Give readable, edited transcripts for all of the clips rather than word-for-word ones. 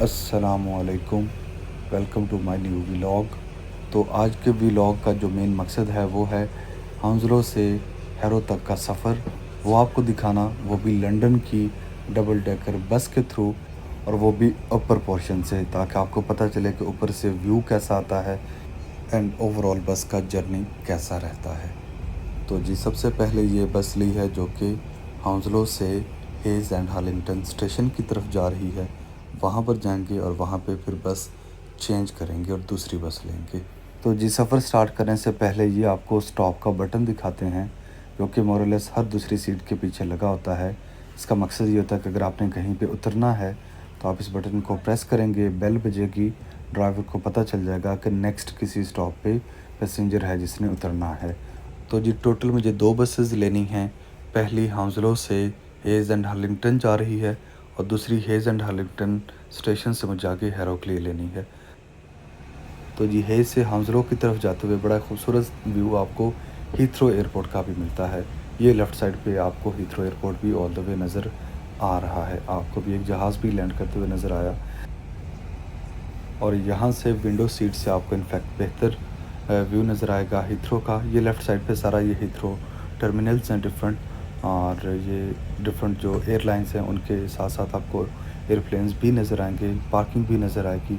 अस्सलामुअलैकुम। Welcome to my new vlog. तो आज के व्लॉग का जो मेन मकसद है वो है हाउंसलो से हैरो तक का सफ़र, वो आपको दिखाना, वो भी लंदन की डबल डेकर बस के थ्रू, और वो भी अपर पोर्शन से, ताकि आपको पता चले कि ऊपर से व्यू कैसा आता है एंड ओवरऑल बस का जर्नी कैसा रहता है। तो जी सबसे पहले ये बस ली है जो कि हाउंसलो से हेज़ एंड हार्लिंगटन स्टेशन की तरफ जा रही है। वहाँ पर जाएंगे और वहाँ पे फिर बस चेंज करेंगे और दूसरी बस लेंगे। तो जी सफ़र स्टार्ट करने से पहले ये आपको स्टॉप का बटन दिखाते हैं, जो कि मोरलेस हर दूसरी सीट के पीछे लगा होता है। इसका मकसद ये होता है कि अगर आपने कहीं पे उतरना है तो आप इस बटन को प्रेस करेंगे, बेल बजेगी, ड्राइवर को पता चल जाएगा कि नेक्स्ट किसी स्टॉप पे पैसेंजर है जिसने उतरना है। तो जी टोटल मुझे दो बसेस लेनी हैं। पहली हाउंसलो से हेज़ एंड हार्लिंगटन जा रही है और दूसरी हेज़ एंड हार्लिंगटन स्टेशन से मुझे आगे हैरो के लिए लेनी है। तो जी हेज़ से हाउंसलो की तरफ जाते हुए बड़ा खूबसूरत व्यू आपको हीथ्रो एयरपोर्ट का भी मिलता है। ये लेफ़्ट साइड पे आपको हीथ्रो एयरपोर्ट भी ऑल द वे नज़र आ रहा है। आपको भी एक जहाज़ भी लैंड करते हुए नज़र आया, और यहाँ से विंडो सीट से आपको इनफैक्ट बेहतर व्यू नज़र आएगा हीथ्रो का। ये लेफ़्ट साइड पे सारा ये हीथ्रो टर्मिनल्स हैं डिफरेंट, और ये डिफरेंट जो एयरलाइंस हैं उनके साथ साथ आपको एयरप्लेन्स भी नज़र आएंगे, पार्किंग भी नज़र आएगी।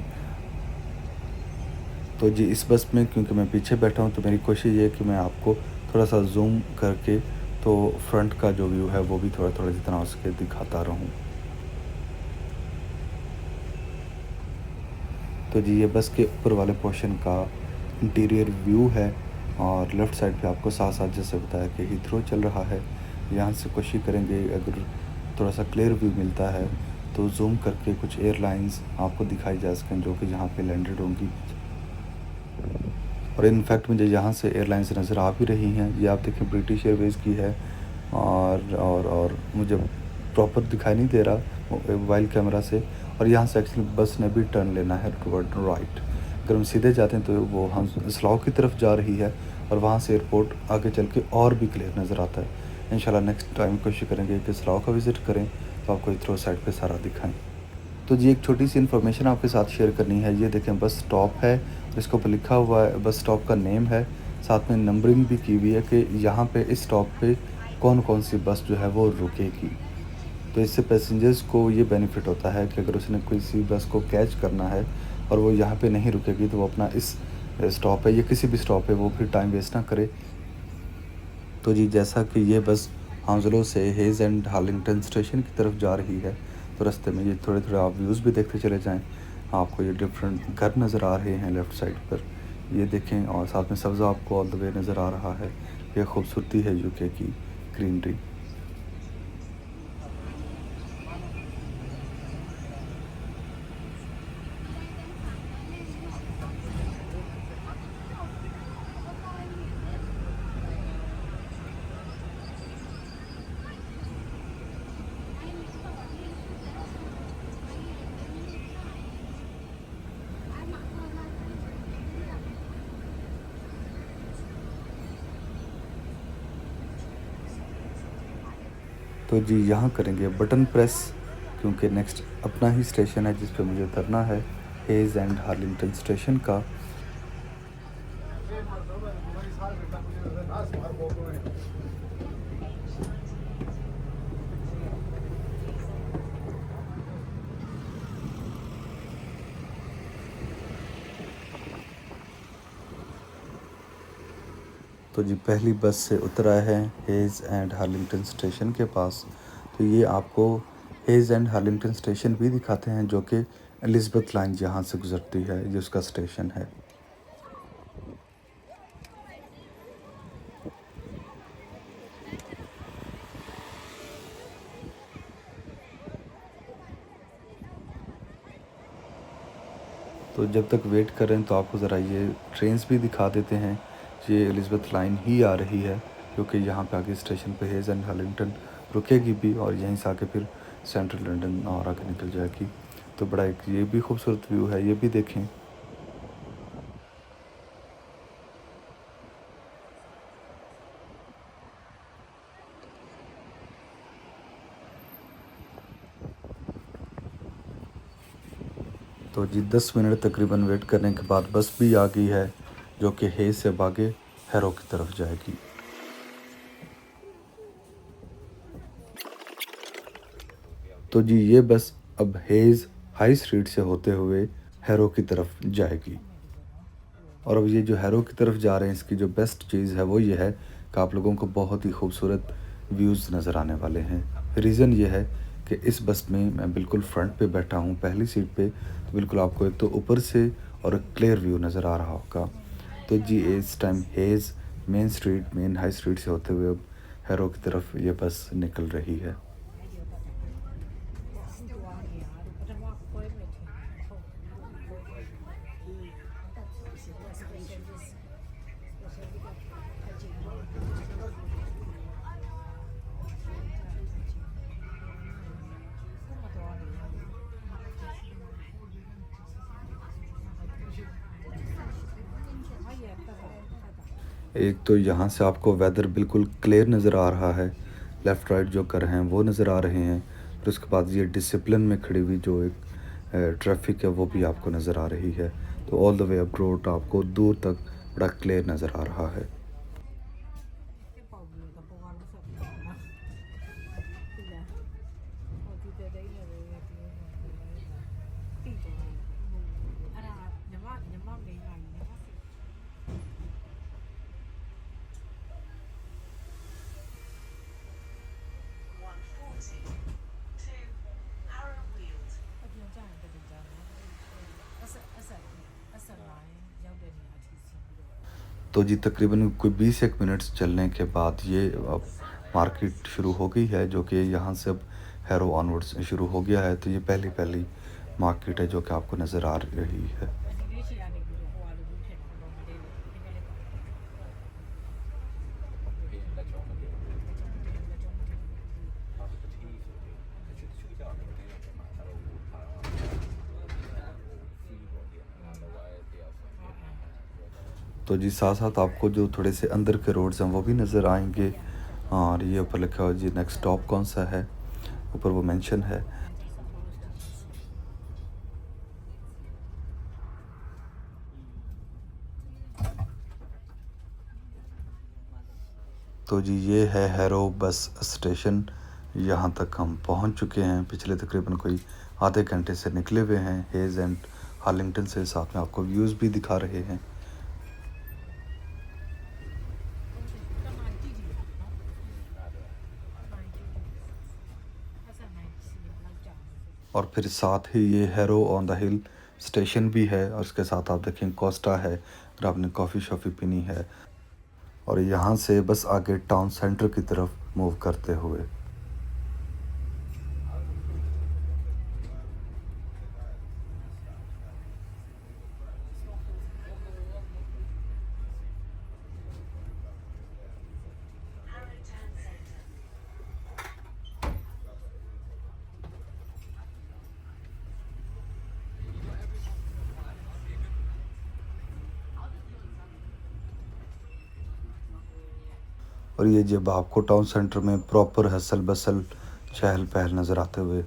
तो जी इस बस में क्योंकि मैं पीछे बैठा हूँ तो मेरी कोशिश ये है कि मैं आपको थोड़ा सा जूम करके तो फ्रंट का जो व्यू है वो भी थोड़ा थोड़ा जितना हो सके दिखाता रहूँ। तो जी ये बस के ऊपर वाले पोर्शन का इंटीरियर व्यू है, और लेफ़्ट साइड पे आपको साथ साथ जैसे बताया कि हीथ्रो चल रहा है। यहाँ से कोशिश करेंगे अगर थोड़ा सा क्लियर व्यू मिलता है तो जूम करके कुछ एयरलाइंस आपको दिखाई जा सकें जो कि यहाँ पे लैंडेड होंगी। और इनफैक्ट मुझे यहाँ से एयरलाइंस नज़र आ भी रही हैं। ये आप देखें ब्रिटिश एयरवेज़ की है, और मुझे प्रॉपर दिखाई नहीं दे रहा मोबाइल कैमरा से। और यहाँ से एक्चुअली बस ने भी टर्न लेना है टुवर्ड राइट। अगर हम सीधे जाते हैं तो वो हम स्लाव की तरफ जा रही है, और वहाँ से एयरपोर्ट आगे चल के और भी क्लियर नज़र आता है। इंशाल्लाह नेक्स्ट टाइम कोशिश करेंगे कि स्लाव का विज़िट करें तो आपको इथ्रो साइड पे सारा दिखाएं। तो जी एक छोटी सी इन्फॉर्मेशन आपके साथ शेयर करनी है। ये देखें बस स्टॉप है, इसके ऊपर लिखा हुआ है, बस स्टॉप का नेम है, साथ में नंबरिंग भी की हुई है कि यहाँ पे इस स्टॉप पे कौन कौन सी बस जो है वो रुकेगी। तो इससे पैसेंजर्स को ये बेनिफिट होता है कि अगर उसने किसी बस को कैच करना है और वो यहाँ पे नहीं रुकेगी तो वो अपना इस स्टॉप पे या किसी भी स्टॉप पे वो फिर टाइम वेस्ट ना करे। तो जी जैसा कि ये बस हाउंसलो से हेज़ एंड हार्लिंगटन स्टेशन की तरफ जा रही है, तो रास्ते में ये थोड़े थोड़े आप व्यूज़ भी देखते चले जाएं। आपको ये डिफरेंट घर नज़र आ रहे हैं लेफ़्ट साइड पर, ये देखें, और साथ में सब्ज़ा आपको ऑल द वे नज़र आ रहा है। ये खूबसूरती है यूके की ग्रीनरी। तो जी यहाँ करेंगे बटन प्रेस, क्योंकि नेक्स्ट अपना ही स्टेशन है जिस पे मुझे उतरना है, हेज़ एंड हार्लिंगटन स्टेशन का। तो जी पहली बस से उतर आए हैं हेज़ एंड हार्लिंगटन स्टेशन के पास। तो ये आपको हेज़ एंड हार्लिंगटन स्टेशन भी दिखाते हैं, जो कि एलिज़ाबेथ लाइन जहाँ से गुजरती है, ये उसका स्टेशन है। तो जब तक वेट करें तो आपको ज़रा ये ट्रेन्स भी दिखा देते हैं। ये एलिज़ाबेथ लाइन ही आ रही है, जो कि यहाँ पे आगे स्टेशन पे हेज़ एंड हार्लिंगटन रुकेगी भी, और यहीं से आके फिर सेंट्रल लंदन और आगे निकल जाएगी। तो बड़ा एक ये भी खूबसूरत व्यू है, ये भी देखें। तो जी 10 मिनट तकरीबन वेट करने के बाद बस भी आ गई है, जो कि हेज़ से भागे हैरो की तरफ जाएगी। तो जी ये बस अब हेज़ हाई स्ट्रीट से होते हुए हैरो की तरफ जाएगी। और अब ये जो हैरो की तरफ जा रहे हैं, इसकी जो बेस्ट चीज़ है वो ये है कि आप लोगों को बहुत ही खूबसूरत व्यूज़ नज़र आने वाले हैं। रीज़न ये है कि इस बस में मैं बिल्कुल फ्रंट पे बैठा हूँ, पहली सीट पे, तो बिल्कुल आपको एक तो ऊपर से और एक क्लियर व्यू नज़र आ रहा होगा। तो जी इस time Hayes main high street से होते हुए अब हैरो की तरफ ये बस निकल रही है। एक तो यहाँ से आपको वेदर बिल्कुल क्लियर नज़र आ रहा है, लेफ़्ट राइट जो कर हैं वो नज़र आ रहे हैं। फिर उसके बाद ये डिसिप्लिन में खड़ी हुई जो एक ट्रैफिक है वो भी आपको नज़र आ रही है। तो all the way up road आपको दूर तक बड़ा क्लियर नज़र आ रहा है। तो जी तकरीबन कोई 20 एक मिनट्स चलने के बाद ये अब मार्केट शुरू हो गई है, जो कि यहाँ से अब हैरो ऑनवर्ड्स शुरू हो गया है। तो ये पहली पहली मार्केट है जो कि आपको नज़र आ रही है। तो जी साथ-साथ आपको जो थोड़े से अंदर के रोड्स हैं वो भी नज़र आएँगे। और ये ऊपर लिखा हुआ है जी नेक्स्ट स्टॉप कौन-सा है, ऊपर वो मेंशन है। तो जी ये है हैरो बस स्टेशन। यहाँ तक हम पहुँच चुके हैं। पिछले तकरीबन कोई आधे घंटे से निकले हुए हैं हेज़ एंड हार्लिंगटन से। साथ में आपको व्यूज़ भी दिखा रहे हैं। और फिर साथ ही ये harrow on the hill station भी है, और उसके साथ आप देखें कोस्टा है अगर आपने कॉफ़ी शॉफ़ी पीनी है। और यहाँ से बस आगे टाउन सेंटर की तरफ मूव करते हुए। और ये जब आपको टाउन सेंटर में प्रॉपर हसल बसल चहल पहल नज़र आते हुए।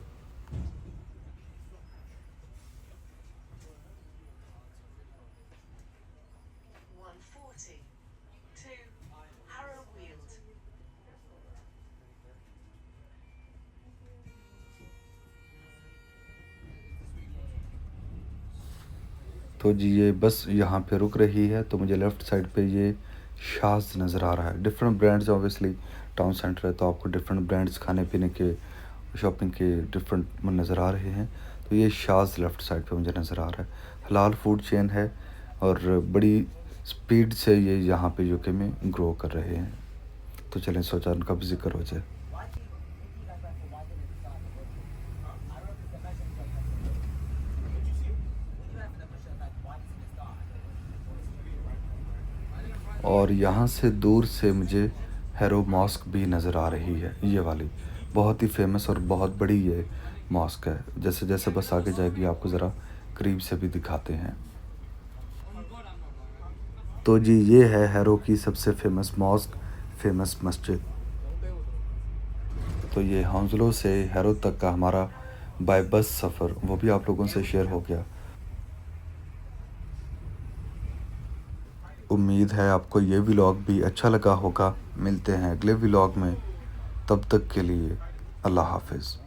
तो जी ये बस यहाँ पे रुक रही है, तो मुझे लेफ़्ट साइड पे ये शाज़ नज़र आ रहा है। Different brands obviously, town centre है तो आपको डिफरेंट ब्रांड्स खाने पीने के, शॉपिंग के डिफरेंट नज़र आ रहे हैं। तो ये शाज़ लेफ़्ट साइड पे मुझे नज़र आ रहा है। हलाल फूड चेन है और बड़ी स्पीड से ये यहाँ पे यूके में ग्रो कर रहे हैं। तो चलें सोचा उनका भी ज़िक्र हो जाए। और यहाँ से दूर से मुझे हैरो मॉस्क भी नज़र आ रही है, ये वाली। बहुत ही फ़ेमस और बहुत बड़ी ये मॉस्क है। जैसे-जैसे बस आगे जाएगी आपको ज़रा करीब से भी दिखाते हैं। तो जी ये है हैरो की सबसे फ़ेमस मॉस्क, फ़ेमस मस्जिद। तो ये हौंसलों से हैरो तक का हमारा बाय बस सफ़र वो भी आप लोगों से शेयर हो गया। उम्मीद है आपको ये व्लॉग भी अच्छा लगा होगा। मिलते हैं अगले व्लॉग में, तब तक के लिए अल्लाह हाफ़िज़।